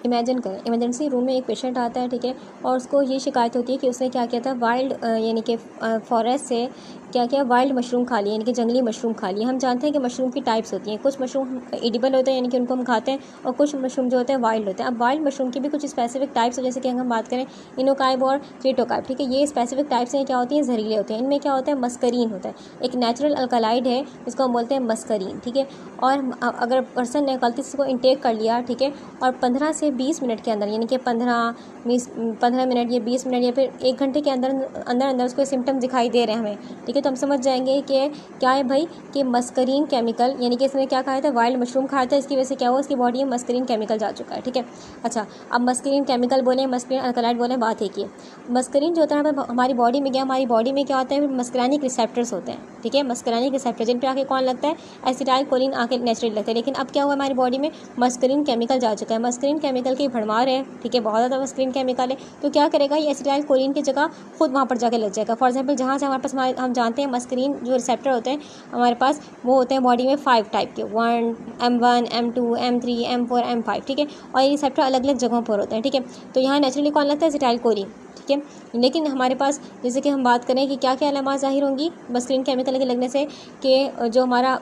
Imagine करें emergency room में एक पेशेंट आता है, ठीक है, और उसको ये शिकायत होती है कि उसने क्या किया था, वाइल्ड यानी कि फॉरेस्ट से क्या किया, वाइल्ड मशरूम खा ली, यानी कि जंगली मशरूम खा ली। हम जानते हैं कि मशरूम की टाइप्स होती हैं, कुछ मशरूम एडिबल होते हैं यानी कि उनको हम खाते हैं, और कुछ मशरूम जो होते हैं वाइल्ड होते हैं। अब वाइल्ड मशरूम की भी कुछ स्पेसिफिक टाइप्स हैं, जैसे कि हम बात करें इनोकाइब और क्रीटोकाइब, ठीक है, ये स्पेसिफिक टाइप्स हैं, क्या होती हैं, जहरीले होते हैं। इनमें क्या होता है, मस्करीन होता है, एक नेचुरल अल्कलाइड है जिसको हम बोलते हैं मस्करीन, ठीक है। और अगर पर्सन ने गलती से इसको इंटेक कर लिया, ठीक है, और 15 से 20 मिनट के अंदर, यानी कि 15 मिनट या 20 मिनट या फिर 1 घंटे के अंदर अंदर अंदर उसको सिम्टम दिखाई दे रहे हैं हमें, ठीक है, तो हम समझ जाएंगे कि क्या है भाई, कि मस्करीन केमिकल, यानी कि इसने क्या खाया था, वाइल्ड मशरूम खाया था, इसकी वजह से क्या हुआ, उसकी बॉडी में मस्करीन केमिकल जा चुका है, ठीक है। अच्छा, अब मस्करीन केमिकल बोले, मस्करीन अल्कलाइड बोले, बात एक ही है। मस्करीन जो होता है हमारी बॉडी में गया, हमारी बॉडी में क्या होता है, मस्करानिक रिसेप्टर्स होते हैं, ठीक है, मस्करानिक रिसेप्टर जिन पे आके कौन लगता है, एसिटाइल कोलिन आके नेचुरली लगता है। लेकिन अब क्या हुआ, हमारी बॉडी में मस्करीन केमिकल जा चुका है, मस्करीन केमिकल की भरमार है, ठीक है, बहुत ज़्यादा मस्करीन केमिकल है, तो क्या करेगा, ये एसिटाइल कोलिन की जगह खुद वहाँ पर जाके लग जाएगा। फॉर एग्जाम्पल, जहाँ से हमारे पास हम जानते हैं मस्करीन जो रिसेप्टर होते हैं हमारे पास, वो होते हैं बॉडी में 5 टाइप के, 1 M1 M2 M3 M4 M5, ठीक है, और ये रिसेप्टर अलग अलग जगहों पर होते हैं, ठीक है। तो यहाँ नेचुरली कौन लगता है, एसिटाइल कोलिन, ठीक है। लेकिन हमारे पास जैसे कि हम बात करें कि क्या क्या अलामात ज़ाहिर होंगी मस्करीन केमिकल के लगने से, कि जो हमारा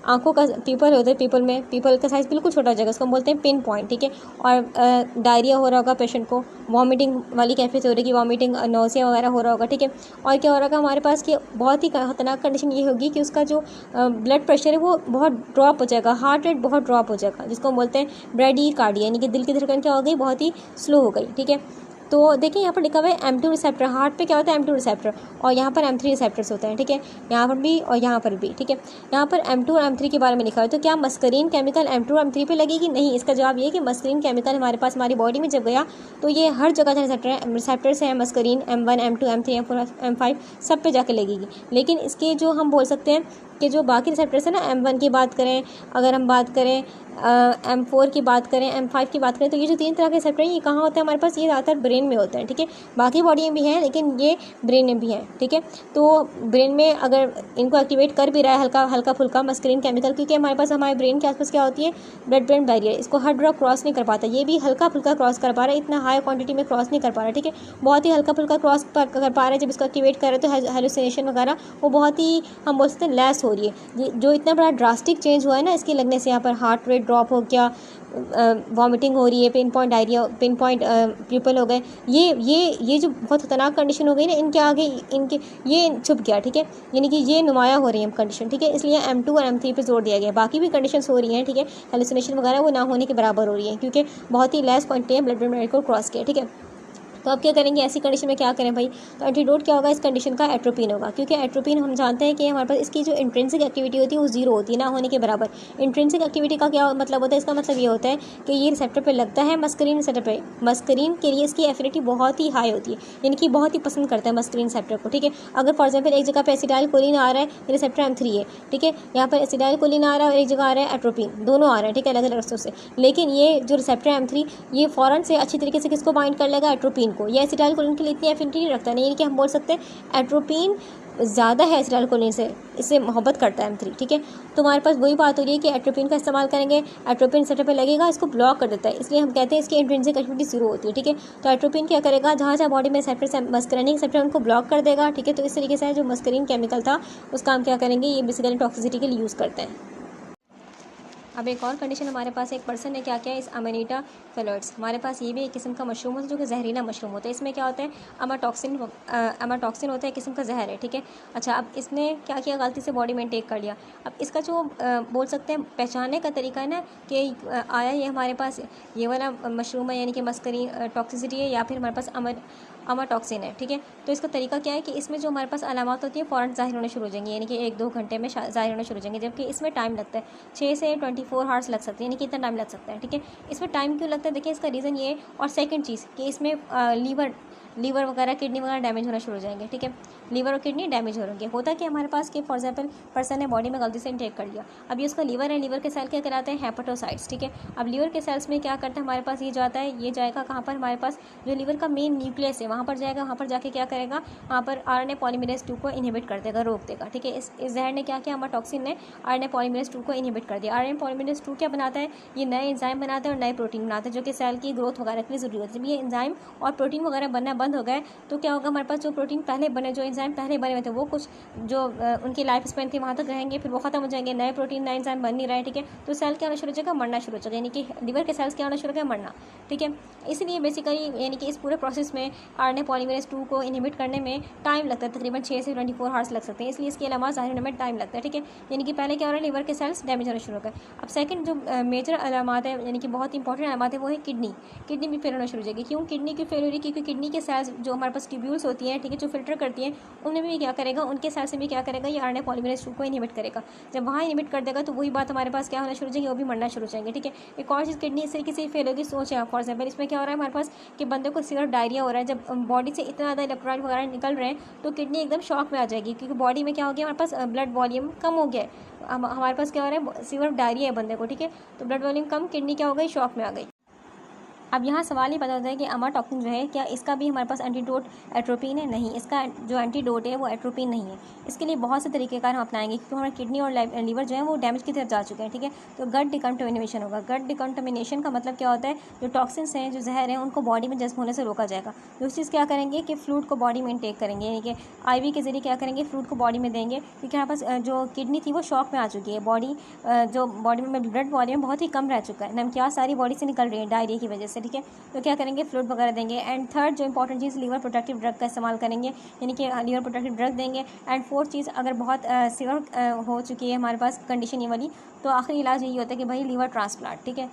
आंखों का पीपल होता है, पीपल का साइज़ बिल्कुल छोटा हो जाएगा, उसको हम बोलते हैं पिन पॉइंट, ठीक है। और डायरिया हो रहा होगा पेशेंट को, वॉमिटिंग वाली कैफियत हो रही है, वॉमिटिंग नौसिया वगैरह हो रहा होगा, ठीक है। और क्या हो रहा होगा हमारे पास कि बहुत ही खतरनाक कंडीशन ये होगी कि उसका जो ब्लड प्रेशर है वो बहुत ड्रॉप हो जाएगा, हार्ट रेट बहुत ड्रॉप हो जाएगा, जिसको हम बोलते हैं ब्रेडीकार्डिया, यानी कि दिल की धड़कन क्या हो गई, बहुत ही स्लो हो गई, ठीक है। तो देखिए यहाँ पर लिखा हुआ है M2 रिसेप्टर, हार्ट पे क्या होता है M2 रिसेप्टर, और यहाँ पर M3 रिसेप्टर्स होते हैं, ठीक है, यहाँ पर भी और यहाँ पर भी, ठीक है। यहाँ पर M2 और M3 के बारे में लिखा हुआ है, तो क्या मस्करीन केमिकल M2 और M3 पे लगेगी, नहीं। इसका जवाब ये है कि मस्करीन केमिकल हमारे पास हमारी बॉडी में जब गया तो ये हर जगह जहाँ रिसेप्टर्स हैं Mascarene M1 M2 M3 M4 M5 सब पे जाके लगेगी। लेकिन इसके जो हम बोल सकते हैं कि जो बाकी रिसेप्टर्स हैं ना, M1 की बात करें, अगर हम बात करें M4 की बात करें, M5 की बात करें, तो ये जो 3 तरह के रिसेप्टर हैं ये कहाँ होते हैं हमारे पास, ये ज़्यादातर ब्रेन में होते हैं, ठीक है। बाकी बॉडी में भी हैं लेकिन ये ब्रेन में भी हैं, ठीक है। तो ब्रेन में अगर इनको एक्टिवेट कर भी रहा है हल्का फुल्का मस्करीन केमिकल, क्योंकि हमारे पास हमारे ब्रेन के आसपास क्या होती है, ब्लड ब्रेन बैरियर, इसको हर ड्रग क्रॉस नहीं कर पाता, ये भी हल्का फुल्का क्रॉस कर पा रहा है, इतना हाई क्वांटिटी में क्रॉस नहीं कर पा रहा है, ठीक है, बहुत ही हल्का फुल्का क्रॉस कर पा रहा है। जब इसको एक्टिवेट कर रहे हैं तो हेलुसिनेशन वगैरह वो बहुत ही हम बोल सकते हैं लेस हो रही है। जो इतना बड़ा ड्रास्टिक चेंज हुआ है ना इसके लगने से, यहाँ पर हार्ट रेट ड्रॉप हो गया, वॉमिटिंग हो रही है, pinpoint diarrhoea, pinpoint pupil हो गए, ये जो बहुत खतरनाक कंडीशन हो गई ना, इनके आगे इनके ये छुप गया, ठीक है, यानी कि ये नुमाया हो रही है कंडीशन, ठीक है। इसलिए M2 और M3 पे जोर दिया गया। बाकी भी कंडीशंस हो रही हैं, ठीक है, हेलुसिनेशन वगैरह वो ना होने के बराबर हो रही है, क्योंकि बहुत ही लेस क्वांटिटी है ब्लड ब्रेन बैरियर को क्रॉस किया, ठीक है। तो अब क्या करेंगे ऐसी कंडीशन में, क्या करें भाई, तो एंटीडोट क्या होगा इस कंडीशन का, एट्रोपिन होगा, क्योंकि एट्रोपिन हम जानते हैं कि हमारे पास इसकी जो इंट्रिंसिक एक्टिविटी होती है वो जीरो होती है, ना होने के बराबर। इंट्रिंसिक एक्टिविटी का क्या मतलब होता है, इसका मतलब ये होता है कि ये रिसेप्टर पर लगता है, मस्करीन रिसेप्टर पर, मस्करीन के लिए इसकी एफिनिटी बहुत ही हाई होती है, यानी कि बहुत ही पसंद करता है मस्करीन रिसेप्टर को, ठीक है। अगर फॉर एग्जाम्पल एक जगह पर एसिटाइल कोलिन आ रहा है, रिसेप्टर M3 है, ठीक है, यहाँ पर एसिटाइल कोलिन आ रहा है और एक जगह आ रहा है एट्रोपिन, दोनों आ रहे हैं, ठीक है, अलग अलग रस्तों से। लेकिन ये जो रिसेप्टर M3 ये फ़ौरन से अच्छी तरीके से किसको बाइंड कर लेगा, एट्रोपिन को। ये एसिटाइल कोलिन के लिए इतनी एफिनिटी नहीं रखता, नहीं, यानी कि हम बोल सकते हैं एट्रोपिन ज़्यादा है एसिटाइल कोलिन से, इससे मोहब्बत करता है M3, ठीक है। तो हमारे पास वही बात हो रही है कि एट्रोपिन का इस्तेमाल करेंगे, एट्रोपिन सेटअप पे लगेगा, इसको ब्लॉक कर देता है, इसलिए हम कहते हैं इसकी इंट्रिंसिक एक्टिविटी जीरो होती है, ठीक है। तो एट्रोपिन क्या करेगा, जहाँ जहाँ बॉडी में रिसेप्टर मस्करीनिक रिसेप्टर उनको ब्लॉक कर देगा, ठीक है। तो इस तरीके से जो मस्करीन केमिकल था उसका हम क्या करेंगे, ये बेसिकली टॉक्सिसिटी के लिए यूज़ करते हैं। अब एक और कंडीशन हमारे पास, एक पर्सन ने क्या किया, इस अमेनिटा फेलोइड्स, हमारे पास ये भी एक किस्म का मशरूम होता है जो कि जहरीला मशरूम होता है। इसमें क्या होता है, अमाटॉक्सिन होता है, किस्म का जहर है, ठीक है। अच्छा, अब इसने क्या किया, गलती से बॉडी में टेक कर लिया। अब इसका जो बोल सकते हैं पहचानने का तरीका है ना, कि आया ये हमारे पास ये वाला मशरूम है, यानी कि मस्करी टॉक्सिसिटी है, या फिर हमारे पास अमाटॉक्सिन है, ठीक है। तो इसका तरीका क्या है कि इसमें जो हमारे पास अलामत होती है फ़ौरन ज़ाहिर होने शुरू हो जाएंगी, यानी कि 1-2 घंटे में ज़ाहिर होने शुरू हो जाएंगे, जबकि इसमें टाइम लगता है 6 से 24 आवर्स लग सकते हैं, यानी कि इतना टाइम लग सकता है, ठीक है। इसमें टाइम क्यों लगता है, देखिए इसका रीज़न ये है। और सेकंड चीज़ कि इसमें लीवर वगैरह किडनी वगैरह डैमेज होना शुरू हो जाएंगे, ठीक है। लीवर और किडनी डैमेज हो रही है। होता कि हमारे पास कि फॉर एग्जाम्पल पर्सन ने बॉडी में गलती से इनटेक कर लिया, अब ये उसका लीवर है, लीवर के सेल क्या कहलाते हैं, हेपेटोसाइट्स, ठीक है। अब लीवर के सेल्स में क्या करता है हमारे पास, ये जाता है, ये जाएगा कहाँ पर, हमारे पास जो लीवर का मेन न्यूक्लियस है वहाँ पर जाएगा, वहाँ पर जाके क्या करेगा, वहाँ पर RNA पॉलीमरेज 2 को इनहिबिट कर देगा, रोक देगा, ठीक है। इस जहर ने क्या किया, हमारा टॉक्सिन ने RNA पॉलीमरेज 2 को इनहिबिट कर दिया। RNA पॉलीमरेज 2 क्या बनाता है, ये नए एंजाइम बनाता है और नए प्रोटीन बनाता है जो कि सेल की ग्रोथ वगैरह के लिए जरूरी होती है। जब ये एंजाइम और प्रोटीन वगैरह बनना बंद हो गए तो क्या होगा, हमारे पास जो प्रोटीन पहले बने, जो एंजाइम पहले बने हुए थे वो कुछ जो उनकी लाइफ स्पेन थी वहाँ तक रहेंगे, फिर वो खत्म हो जाएंगे, नए प्रोटीन नए एंजाइम बन नहीं रहे, ठीक है। तो सेल क्या होना शुरू हो जाएगा, मरना शुरू हो जाएगा, यानी कि लीवर के सेल्स क्या होना शुरू हो गया, मरना, ठीक है। इसलिए बेसिकली यानी कि इस पूरे प्रोसेस में RNA पॉलीमरेज 2 को इनहिबिट करने में टाइम लगता है, तकरीबन 6 से 24 आवर्स लग सकते हैं, इसलिए इसके अलावा जाहिर होने में टाइम लगता है, ठीक है। यानी कि पहले क्या हो रहा है, लीवर के सेल्स डैमेज होना शुरू हो गए। अब सेकंड जो मेजर अलामत है, यानी कि बहुत इंपॉर्टेंट अलामत है, वो है किडनी भी फेल होना शुरू हो जाएगी। क्यों किडनी की फेल हो रही है, क्योंकि किडनी के सेल्स जो हमारे पास ट्यूब्यूल्स होती हैं, ठीक है, जो फिल्टर करती हैं, उनमें भी क्या करेगा, उनके सेल से भी क्या करेगा, ये RNA पॉलीमरेज 2 को इनहिबिट करेगा। जब वहाँ इनहिबिट कर देगा तो वही बात हमारे पास क्या होना शुरू हो जाएगी, वो भी मरना शुरू हो जाएंगे, ठीक है। एक और चीज़, किडनी इस तरीके से फेल होगी, सोचें फॉर एग्जाम्पल इसमें क्या हो रहा है हमारे पास कि बंदे को सिर्फ डायरिया हो रहा है, जब बॉडी से इतना ज़्यादा इलेक्ट्रोलाइट वगैरह निकल रहे हैं तो किडनी एकदम शॉक में आ जाएगी, क्योंकि बॉडी में क्या हो गया, हमारे पास ब्लड वॉल्यूम कम हो गया है। हमारे पास क्या हो रहा है, सिर्फ डायरिया है बंदे को, ठीक है, तो ब्लड वॉल्यूम कम, किडनी क्या हो गई, शॉक में आ गई। अब यहाँ सवाल ये पता होता है कि अमाटॉक्सिन जो है क्या इसका भी हमारे पास एंटीडोट एट्रोपिन है, नहीं, इसका जो एंटीडोट है वो एट्रोपिन नहीं है। इसके लिए बहुत से तरीक़ेकार हम अपनाएंगे, क्योंकि हमारा किडनी और लीवर जो है वो डैमेज की तरफ जा चुके हैं, ठीक है। तो गट डिकंटामिनेशन होगा। गट डिकंटामिनेशन का मतलब क्या होता है, जो टॉक्सिन्स हैं, जो जहर हैं, उनको बॉडी में जज्ब होने से रोका जाएगा। दूसरी चीज़ क्या करेंगे कि फ्लूइड को बॉडी में इनटेक करेंगे, यानी कि IV के जरिए क्या करेंगे, फ्लूइड को बॉडी में देंगे, क्योंकि हमारे पास जो किडनी थी वो शॉक में आ चुकी है, बॉडी जो बॉडी में ब्लड वॉल्यूम बहुत ही कम रह चुका है, नमकियात सारी बॉडी से निकल रही है डायरिया की वजह से, ठीक है। तो क्या करेंगे, फ्लूइड वगैरह देंगे। एंड थर्ड जो इंपॉर्टेंट चीज़, लीवर प्रोटेक्टिव ड्रग का इस्तेमाल करेंगे, यानी कि लीवर प्रोटेक्टिव ड्रग देंगे। एंड फोर्थ चीज़, अगर बहुत सीवियर हो चुकी है हमारे पास कंडीशन ये वाली, तो आखिरी इलाज यही होता है कि भाई लीवर ट्रांसप्लांट, ठीक है।